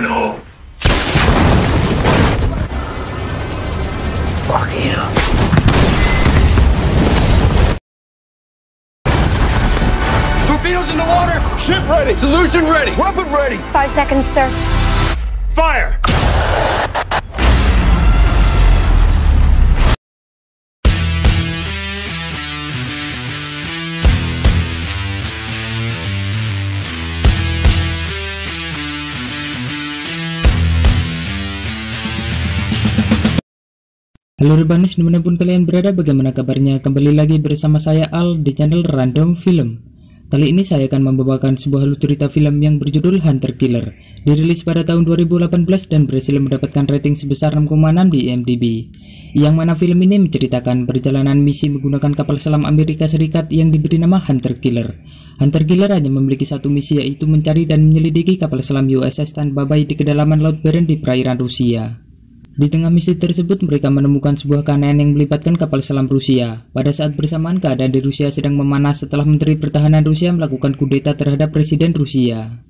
manhole. Fuck you. Torpedoes in the water! Ship ready! Solution ready! Weapon ready! 5 seconds, sir. Fire! Halo Rebanus, dimanapun kalian berada, bagaimana kabarnya? Kembali lagi bersama saya Al di channel Random Film. Kali ini saya akan membawakan sebuah alur cerita film yang berjudul Hunter Killer. Dirilis pada tahun 2018 dan berhasil mendapatkan rating sebesar 6,6 di IMDb. Yang mana film ini menceritakan perjalanan misi menggunakan kapal selam Amerika Serikat yang diberi nama Hunter Killer. Hunter Killer hanya memiliki satu misi, yaitu mencari dan menyelidiki kapal selam USS Tampa Bay di kedalaman Laut Barents di perairan Rusia. Di tengah misi tersebut, mereka menemukan sebuah kanal yang melibatkan kapal selam Rusia. Pada saat bersamaan, keadaan di Rusia sedang memanas setelah Menteri Pertahanan Rusia melakukan kudeta terhadap Presiden Rusia.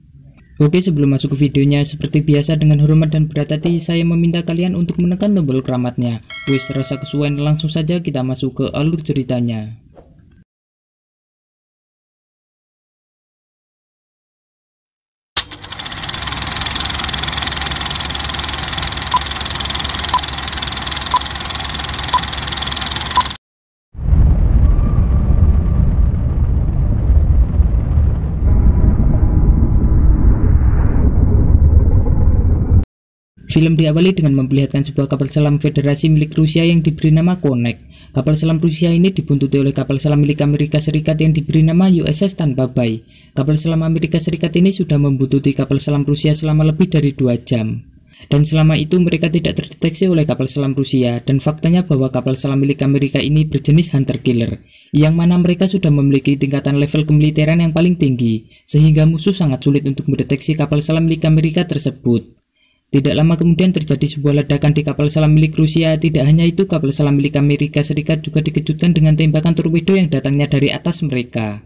Oke, sebelum masuk ke videonya, seperti biasa dengan hormat dan berat hati, saya meminta kalian untuk menekan tombol keramatnya. Wis, rasa kesuwen, langsung saja kita masuk ke alur ceritanya. Film diawali dengan memperlihatkan sebuah kapal selam Federasi milik Rusia yang diberi nama Konek. Kapal selam Rusia ini dibuntuti oleh kapal selam milik Amerika Serikat yang diberi nama USS Tampa Bay. Kapal selam Amerika Serikat ini sudah membuntuti kapal selam Rusia selama lebih dari 2 jam. Dan selama itu mereka tidak terdeteksi oleh kapal selam Rusia, dan faktanya bahwa kapal selam milik Amerika ini berjenis Hunter Killer, yang mana mereka sudah memiliki tingkatan level kemiliteran yang paling tinggi, sehingga musuh sangat sulit untuk mendeteksi kapal selam milik Amerika tersebut. Tidak lama kemudian terjadi sebuah ledakan di kapal selam milik Rusia. Tidak hanya itu, kapal selam milik Amerika Serikat juga dikejutkan dengan tembakan torpedo yang datangnya dari atas mereka.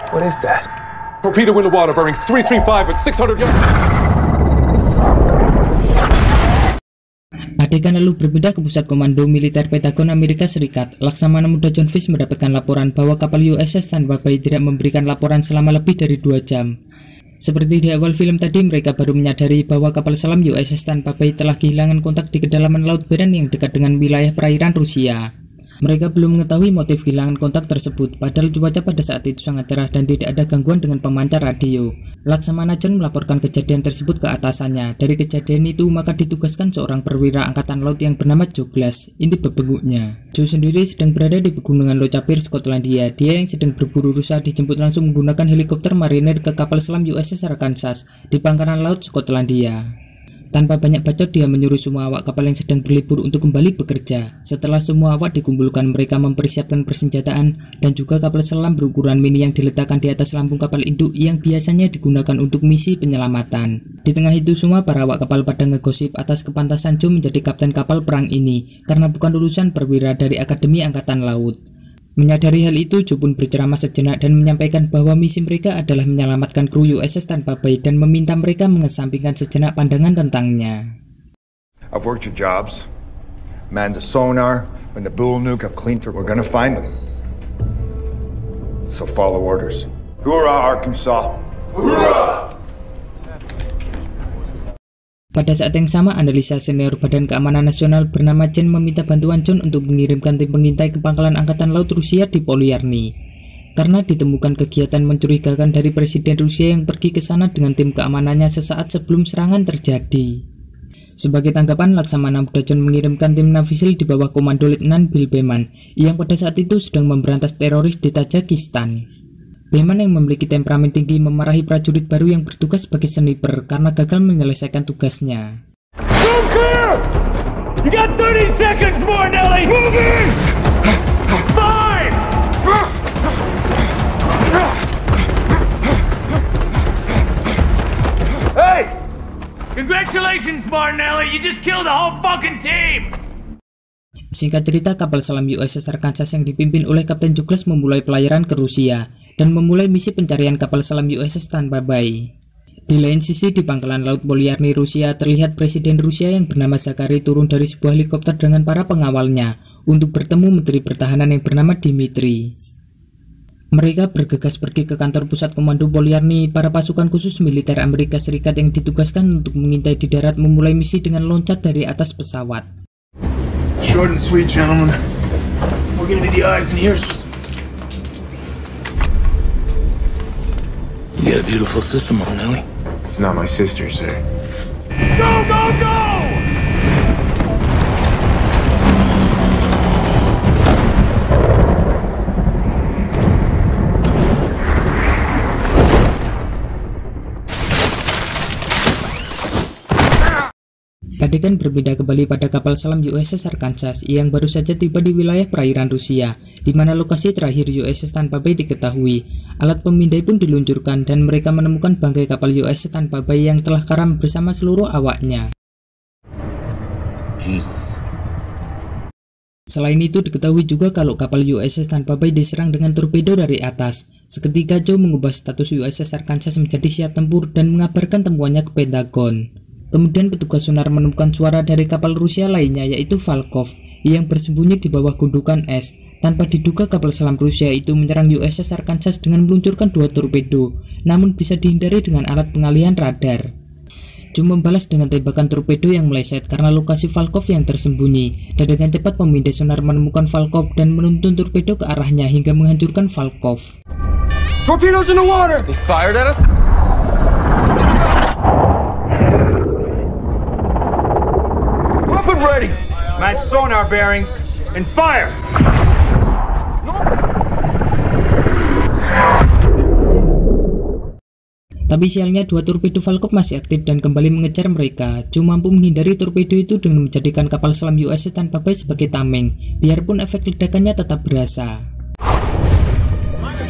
What is that? Torpedo in the water, bearing 335 at 600 yards. Adegan lalu berpindah ke pusat komando militer Pentagon Amerika Serikat. Laksamana Muda John Fish mendapatkan laporan bahwa kapal USS Tampa Bay tidak memberikan laporan selama lebih dari 2 jam. Seperti di awal film tadi, mereka baru menyadari bahwa kapal selam USS Tampa Bay telah kehilangan kontak di kedalaman Laut Barents yang dekat dengan wilayah perairan Rusia. Mereka belum mengetahui motif kehilangan kontak tersebut, padahal cuaca pada saat itu sangat cerah dan tidak ada gangguan dengan pemancar radio. Laksamana John melaporkan kejadian tersebut ke atasannya. Dari kejadian itu, maka ditugaskan seorang perwira angkatan laut yang bernama Joe Glass. Ini bebeguknya. Joe sendiri sedang berada di pegunungan Lochaber, Skotlandia. Dia yang sedang berburu rusa dijemput langsung menggunakan helikopter mariner ke kapal selam USS Arkansas di pangkalan laut Skotlandia. Tanpa banyak bacot, dia menyuruh semua awak kapal yang sedang berlibur untuk kembali bekerja. Setelah semua awak dikumpulkan, mereka mempersiapkan persenjataan dan juga kapal selam berukuran mini yang diletakkan di atas lambung kapal induk yang biasanya digunakan untuk misi penyelamatan. Di tengah itu semua, para awak kapal pada ngegosip atas kepantasan Joe menjadi kapten kapal perang ini karena bukan lulusan perwira dari Akademi Angkatan Laut. Menyadari hal itu, Joe pun berceramah sejenak dan menyampaikan bahwa misi mereka adalah menyelamatkan kru USS Tampa Bay dan meminta mereka mengesampingkan sejenak pandangan tentangnya. I've worked your jobs, manned the sonar, when the bull nuke, I've cleaned through. We're gonna find them. So follow orders. Hoorah, Arkansas! Hoorah! Pada saat yang sama, analisa senior Badan Keamanan Nasional bernama Jen meminta bantuan John untuk mengirimkan tim pengintai ke pangkalan Angkatan Laut Rusia di Polyarny. Karena ditemukan kegiatan mencurigakan dari Presiden Rusia yang pergi ke sana dengan tim keamanannya sesaat sebelum serangan terjadi. Sebagai tanggapan, Laksamana Muda John mengirimkan tim Navisil di bawah komando Letnan Bill Beman yang pada saat itu sedang memberantas teroris di Tajikistan. Beman yang memiliki temperamen tinggi memarahi prajurit baru yang bertugas sebagai sniper karena gagal menyelesaikan tugasnya. Move clear! You got 30 seconds more, Nelly! Moving! 5! Hey! Congratulations, Martinelli! You just killed the whole fucking team! Singkat cerita, kapal selam USS Arkansas yang dipimpin oleh Kapten Douglas memulai pelayaran ke Rusia. dan memulai misi pencarian kapal selam USS Tanpa Bay. Di lain sisi, di pangkalan laut Polyarny Rusia, terlihat Presiden Rusia yang bernama Zakari turun dari sebuah helikopter dengan para pengawalnya untuk bertemu Menteri Pertahanan yang bernama Dmitri. Mereka bergegas pergi ke kantor pusat komando Polyarny. Para pasukan khusus militer Amerika Serikat yang ditugaskan untuk mengintai di darat memulai misi dengan loncat dari atas pesawat. Short and sweet, gentlemen. We're gonna be the eyes and ears. You got a beautiful system on, Ellie. Not my sister, sir. Go, go, go! Adegan berbeda kembali pada kapal selam USS Arkansas yang baru saja tiba di wilayah perairan Rusia, di mana lokasi terakhir USS Tanpa Bay diketahui. Alat pemindai pun diluncurkan dan mereka menemukan bangkai kapal USS Tanpa Bay yang telah karam bersama seluruh awaknya. Selain itu, diketahui juga kalau kapal USS Tanpa Bay diserang dengan torpedo dari atas. Seketika Joe mengubah status USS Arkansas menjadi siap tempur dan mengabarkan temuannya ke Pentagon. Kemudian petugas sonar menemukan suara dari kapal Rusia lainnya, yaitu Volkov, yang bersembunyi di bawah gundukan es. Tanpa diduga, kapal selam Rusia itu menyerang USS Arkansas dengan meluncurkan 2 torpedo, namun bisa dihindari dengan alat pengalihan radar. Joe membalas dengan tembakan torpedo yang meleset karena lokasi Volkov yang tersembunyi, dan dengan cepat pemindai sonar menemukan Volkov dan menuntun torpedo ke arahnya hingga menghancurkan Volkov. Torpedoes in the water! They fired at us? Weapon ready! Match sonar bearings and fire! Tapi sialnya 2 torpedo Volkov masih aktif dan kembali mengejar mereka. Joe mampu menghindari torpedo itu dengan menjadikan kapal selam USS Tanpa Bay sebagai tameng, biarpun efek ledakannya tetap berasa.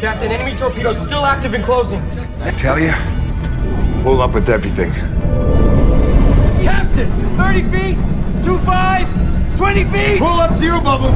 Captain, enemy torpedoes still active and closing. I tell you, pull up with everything. Captain! 30 feet! 25! 20 feet! Pull up zero bubble!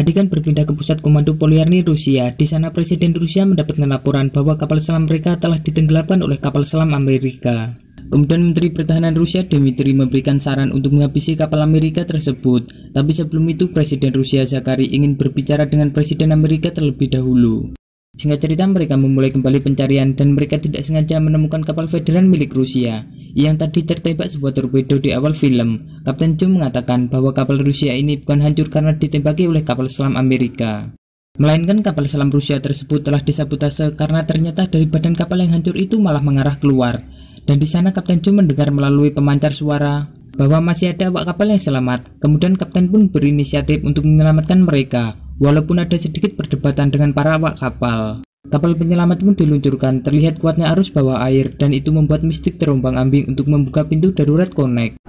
Adegan berpindah ke pusat komando Polyarny Rusia. Di sana Presiden Rusia mendapatkan laporan bahwa kapal selam mereka telah ditenggelamkan oleh kapal selam Amerika. Kemudian Menteri Pertahanan Rusia Dmitri memberikan saran untuk menghabisi kapal Amerika tersebut. Tapi sebelum itu Presiden Rusia Zakari ingin berbicara dengan Presiden Amerika terlebih dahulu. Singkat cerita, mereka memulai kembali pencarian dan mereka tidak sengaja menemukan kapal federal milik Rusia yang tadi tertembak sebuah torpedo di awal film. Kapten Joe mengatakan bahwa kapal Rusia ini bukan hancur karena ditembaki oleh kapal selam Amerika, melainkan kapal selam Rusia tersebut telah disabotase karena ternyata dari badan kapal yang hancur itu malah mengarah keluar. Dan di sana Kapten Joe mendengar melalui pemancar suara bahwa masih ada awak kapal yang selamat. Kemudian Kapten pun berinisiatif untuk menyelamatkan mereka, walaupun ada sedikit perdebatan dengan para awak kapal. Kapal penyelamat pun diluncurkan, terlihat kuatnya arus bawah air dan itu membuat Mystic terombang-ambing untuk membuka pintu darurat Connect.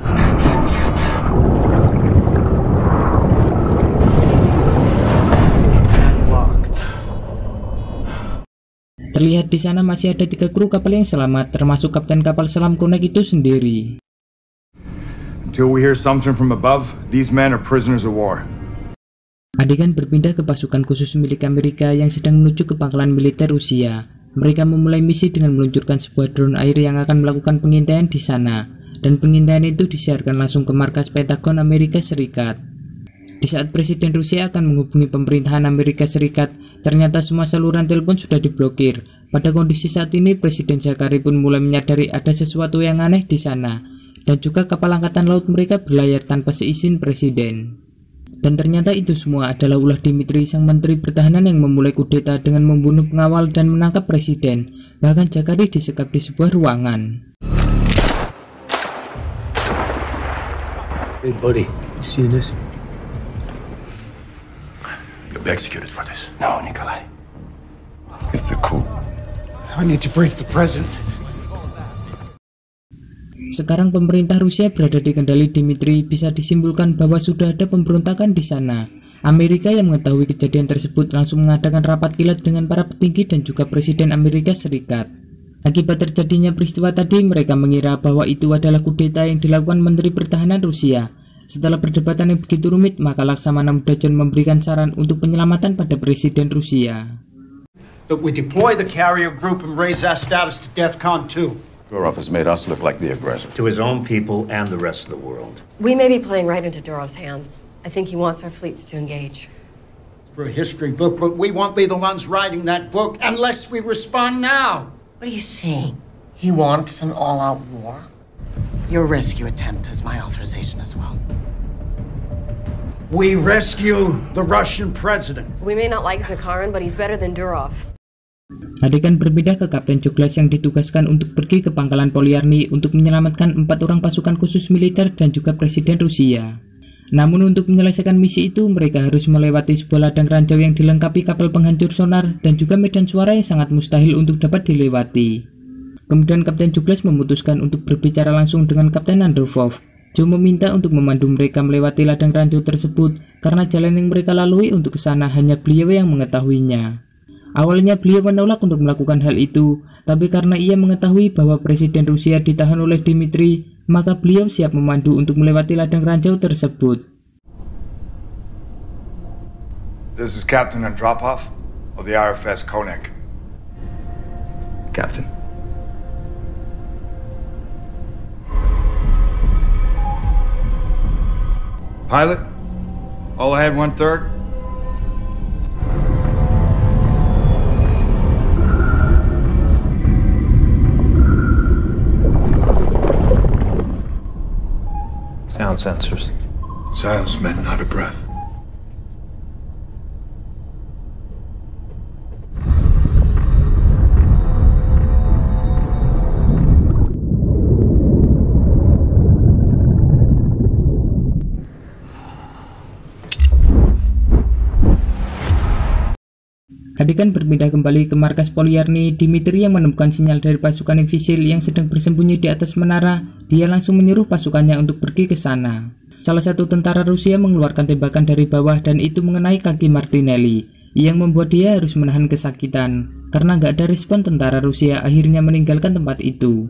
Terlihat di sana masih ada 3 kru kapal yang selamat, termasuk kapten kapal selam Connect itu sendiri. Until we hear something from above, these men are prisoners of war. Adegan berpindah ke pasukan khusus milik Amerika yang sedang menuju ke pangkalan militer Rusia. Mereka memulai misi dengan meluncurkan sebuah drone air yang akan melakukan pengintaian di sana, dan pengintaian itu disiarkan langsung ke markas Pentagon Amerika Serikat. Di saat Presiden Rusia akan menghubungi pemerintahan Amerika Serikat, ternyata semua saluran telepon sudah diblokir. Pada kondisi saat ini, Presiden Zakari pun mulai menyadari ada sesuatu yang aneh di sana, dan juga kapal angkatan laut mereka berlayar tanpa seizin Presiden. Dan ternyata itu semua adalah ulah Dmitri, sang Menteri Pertahanan yang memulai kudeta dengan membunuh pengawal dan menangkap Presiden. Bahkan Zakari disekap di sebuah ruangan. Hey buddy, you seen this? You'll be executed for this. No, Nikolai. It's a coup. I need to brief the president. Sekarang pemerintah Rusia berada di kendali Dmitri. Bisa disimpulkan bahwa sudah ada pemberontakan di sana. Amerika yang mengetahui kejadian tersebut langsung mengadakan rapat kilat dengan para petinggi dan juga Presiden Amerika Serikat. Akibat terjadinya peristiwa tadi, mereka mengira bahwa itu adalah kudeta yang dilakukan Menteri Pertahanan Rusia. Setelah perdebatan yang begitu rumit, maka Laksamana Muda John memberikan saran untuk penyelamatan pada Presiden Rusia. That we deploy the carrier group and raise our status to DEFCON 2. Durov has made us look like the aggressor. To his own people and the rest of the world. We may be playing right into Durov's hands. I think he wants our fleets to engage. For a history book, but we won't be the ones writing that book unless we respond now. What are you saying? He wants an all-out war? Your rescue attempt is my authorization as well. We rescue the Russian president. We may not like Zakharin, but he's better than Durov. Adegan berbeda ke Kapten Joglas yang ditugaskan untuk pergi ke pangkalan Polyarny untuk menyelamatkan 4 orang pasukan khusus militer dan juga Presiden Rusia. Namun untuk menyelesaikan misi itu, mereka harus melewati sebuah ladang ranjau yang dilengkapi kapal penghancur sonar dan juga medan suara yang sangat mustahil untuk dapat dilewati. Kemudian Kapten Joglas memutuskan untuk berbicara langsung dengan Kapten Andropov. Joe meminta untuk memandu mereka melewati ladang ranjau tersebut karena jalan yang mereka lalui untuk ke sana hanya beliau yang mengetahuinya. Awalnya beliau menolak untuk melakukan hal itu, tapi karena ia mengetahui bahwa Presiden Rusia ditahan oleh Dmitri, maka beliau siap memandu untuk melewati ladang ranjau tersebut. This is Captain Andropov of the RFS Konek. Captain. Pilot, all ahead 1/3. Sound sensors. Silence meant not a breath. Adegan berpindah kembali ke markas Polyarny. Dmitri yang menemukan sinyal dari pasukan Invisil yang sedang bersembunyi di atas menara. Dia langsung menyuruh pasukannya untuk pergi ke sana. Salah satu tentara Rusia mengeluarkan tembakan dari bawah dan itu mengenai kaki Martinelli, yang membuat dia harus menahan kesakitan. Karena nggak ada respon, tentara Rusia akhirnya meninggalkan tempat itu.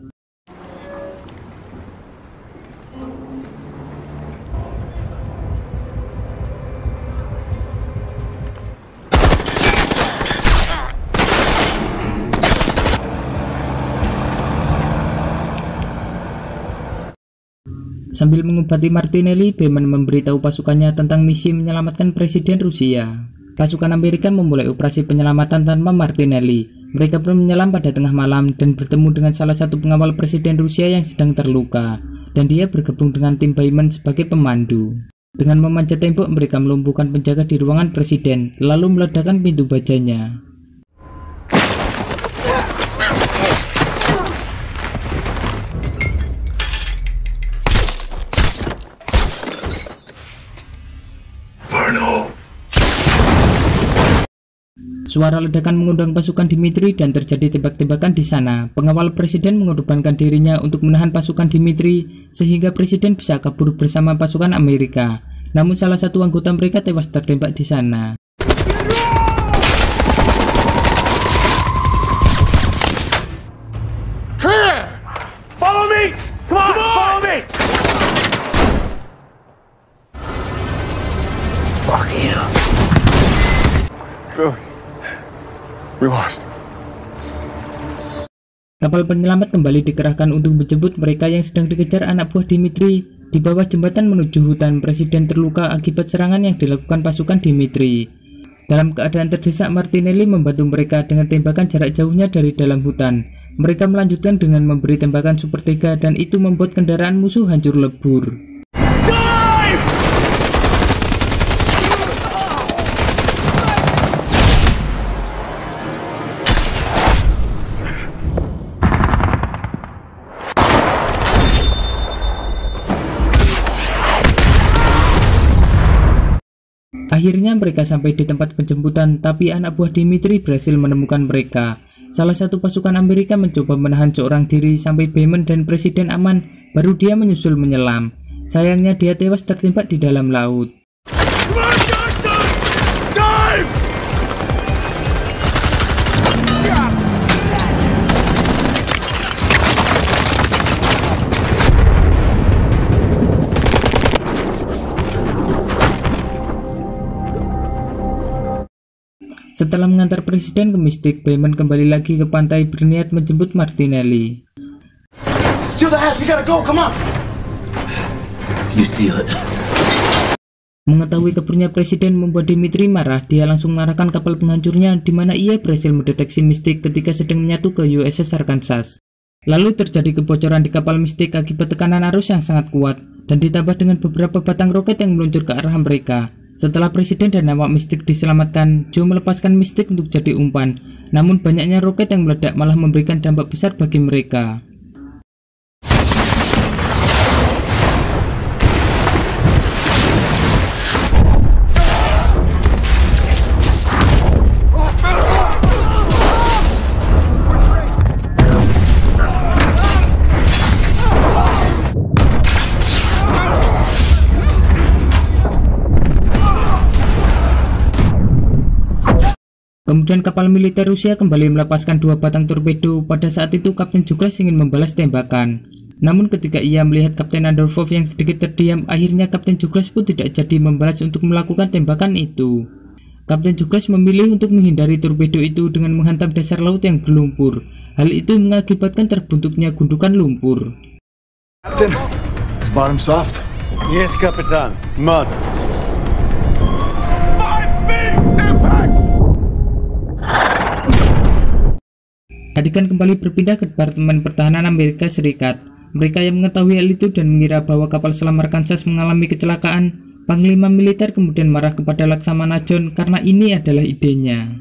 Sambil mengobati Martinelli, Beman memberitahu pasukannya tentang misi menyelamatkan Presiden Rusia. Pasukan Amerika memulai operasi penyelamatan tanpa Martinelli. Mereka pun menyelam pada tengah malam dan bertemu dengan salah satu pengawal Presiden Rusia yang sedang terluka, dan dia bergabung dengan tim Beman sebagai pemandu. Dengan memanjat tembok, mereka melumpuhkan penjaga di ruangan Presiden, lalu meledakkan pintu bajanya. Suara ledakan mengundang pasukan Dmitri dan terjadi tembak-tembakan di sana. Pengawal presiden mengorbankan dirinya untuk menahan pasukan Dmitri sehingga presiden bisa kabur bersama pasukan Amerika. Namun salah satu anggota mereka tewas tertembak di sana. Clear! Follow me! Come on, follow me! Fuck you. Billy. We lost. Kapal penyelamat kembali dikerahkan untuk menjemput mereka yang sedang dikejar anak buah Dmitri. Di bawah jembatan menuju hutan, presiden terluka akibat serangan yang dilakukan pasukan Dmitri. Dalam keadaan terdesak, Martinelli membantu mereka dengan tembakan jarak jauhnya dari dalam hutan. Mereka melanjutkan dengan memberi tembakan Super 3 dan itu membuat kendaraan musuh hancur lebur. Akhirnya mereka sampai di tempat penjemputan, tapi anak buah Dmitri berhasil menemukan mereka. Salah satu pasukan Amerika mencoba menahan seorang diri sampai Beman dan presiden aman, baru dia menyusul menyelam. Sayangnya dia tewas tertembak di dalam laut. Setelah mengantar presiden ke Mystic, Bayman kembali lagi ke pantai berniat menjemput Martinelli. Seal the hatch, we gotta go, come on! You seal it. Mengetahui kabarnya presiden membuat Dimitri marah, dia langsung mengarahkan kapal penghancurnya di mana ia berhasil mendeteksi Mystic ketika sedang menyatu ke USS Arkansas. Lalu terjadi kebocoran di kapal Mystic akibat tekanan arus yang sangat kuat dan ditambah dengan beberapa batang roket yang meluncur ke arah mereka. Setelah presiden dan awak Mystic diselamatkan, Joe melepaskan Mystic untuk jadi umpan. Namun banyaknya roket yang meledak malah memberikan dampak besar bagi mereka. Kemudian kapal militer Rusia kembali melepaskan 2 batang torpedo. Pada saat itu Kapten Douglas ingin membalas tembakan. Namun ketika ia melihat Kapten Andropov yang sedikit terdiam, akhirnya Kapten Douglas pun tidak jadi membalas untuk melakukan tembakan itu. Kapten Douglas memilih untuk menghindari torpedo itu dengan menghantam dasar laut yang berlumpur. Hal itu mengakibatkan terbentuknya gundukan lumpur. Captain, is bottom soft? Yes, Kapitan. Mud. 5 feet! Impact! Adegan kembali berpindah ke Departemen Pertahanan Amerika Serikat. Mereka yang mengetahui hal itu dan mengira bahwa kapal selam Arkansas mengalami kecelakaan, Panglima militer kemudian marah kepada Laksamana John karena ini adalah idenya.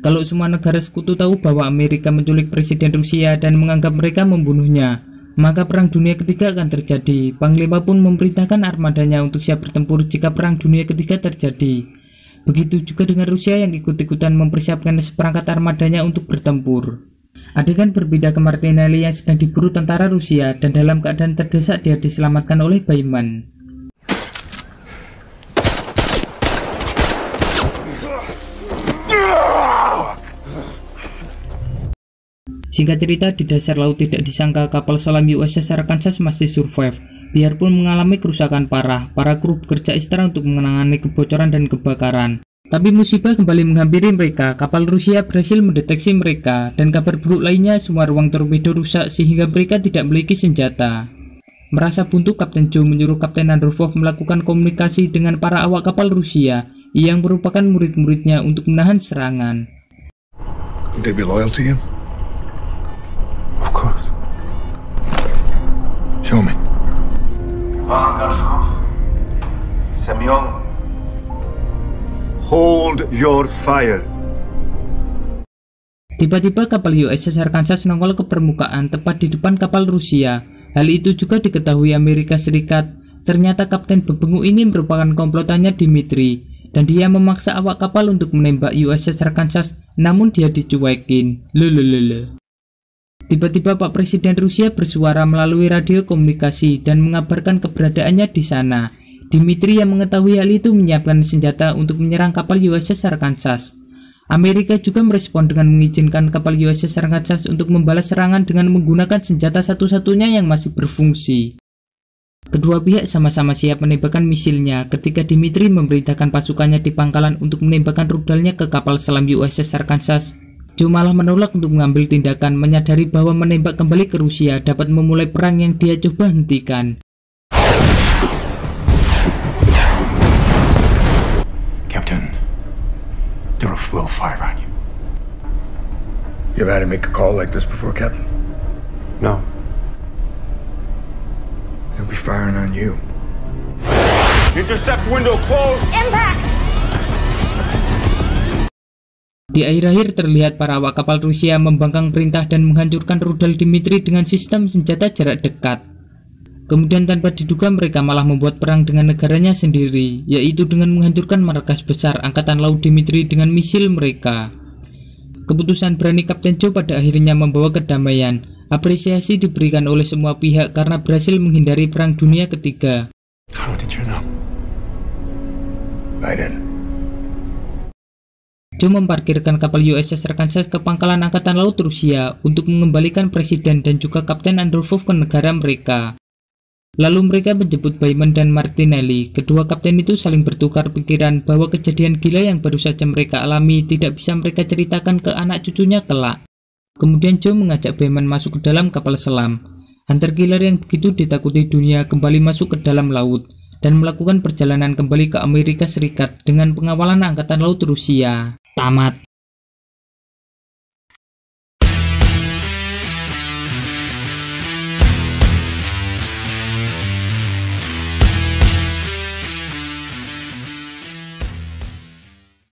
Kalau semua negara sekutu tahu bahwa Amerika menculik presiden Rusia dan menganggap mereka membunuhnya, maka Perang Dunia Ketiga akan terjadi. Panglima pun memerintahkan armadanya untuk siap bertempur jika Perang Dunia Ketiga terjadi. Begitu juga dengan Rusia yang ikut-ikutan mempersiapkan seperangkat armadanya untuk bertempur. Adegan berbeda ke Martinelli yang sedang diburu tentara Rusia dan dalam keadaan terdesak dia diselamatkan oleh Bayman. Singkat cerita, di dasar laut tidak disangka kapal selam USS Arkansas masih survive. Biarpun mengalami kerusakan parah, para kru bekerja ekstra untuk menangani kebocoran dan kebakaran. Tapi musibah kembali menghampiri mereka. Kapal Rusia berhasil mendeteksi mereka, dan kabar buruk lainnya, semua ruang torpedo rusak sehingga mereka tidak memiliki senjata. Merasa buntu, Kapten Joe menyuruh Kapten Andropov melakukan komunikasi dengan para awak kapal Rusia yang merupakan murid-muridnya untuk menahan serangan. Would they be loyal to you? Of course. Show me. Semyon, hold your fire. Tiba-tiba kapal USS Arkansas nongol ke permukaan tepat di depan kapal Rusia. Hal itu juga diketahui Amerika Serikat. Ternyata kapten bebengu ini merupakan komplotannya Dimitri, dan dia memaksa awak kapal untuk menembak USS Arkansas, namun dia dicuekin. Lelelele. Tiba-tiba Pak Presiden Rusia bersuara melalui radio komunikasi dan mengabarkan keberadaannya di sana. Dimitri yang mengetahui hal itu menyiapkan senjata untuk menyerang kapal USS Arkansas. Amerika juga merespon dengan mengizinkan kapal USS Arkansas untuk membalas serangan dengan menggunakan senjata satu-satunya yang masih berfungsi. Kedua pihak sama-sama siap menembakkan misilnya ketika Dimitri memerintahkan pasukannya di pangkalan untuk menembakkan rudalnya ke kapal selam USS Arkansas. Joe malah menolak untuk mengambil tindakan, menyadari bahwa menembak kembali ke Rusia dapat memulai perang yang dia coba hentikan. Captain, Durov will fire on you. You ever had to make a call like this before, Captain? No. He'll be firing on you. Intercept window closed. Impact! Di akhir-akhir terlihat para awak kapal Rusia membangkang perintah dan menghancurkan rudal Dimitri dengan sistem senjata jarak dekat. Kemudian tanpa diduga mereka malah membuat perang dengan negaranya sendiri, yaitu dengan menghancurkan markas besar Angkatan Laut Dimitri dengan misil mereka. Keputusan berani Kapten Joe pada akhirnya membawa kedamaian. Apresiasi diberikan oleh semua pihak karena berhasil menghindari Perang Dunia Ketiga. How did you know? I didn't. Joe memparkirkan kapal USS Arkansas ke pangkalan Angkatan Laut Rusia untuk mengembalikan presiden dan juga Kapten Andropov ke negara mereka. Lalu mereka menjemput Bayman dan Martinelli. Kedua kapten itu saling bertukar pikiran bahwa kejadian gila yang baru saja mereka alami tidak bisa mereka ceritakan ke anak cucunya kelak. Kemudian Joe mengajak Bayman masuk ke dalam kapal selam. Hunter killer yang begitu ditakuti dunia kembali masuk ke dalam laut dan melakukan perjalanan kembali ke Amerika Serikat dengan pengawalan Angkatan Laut Rusia. Tamat.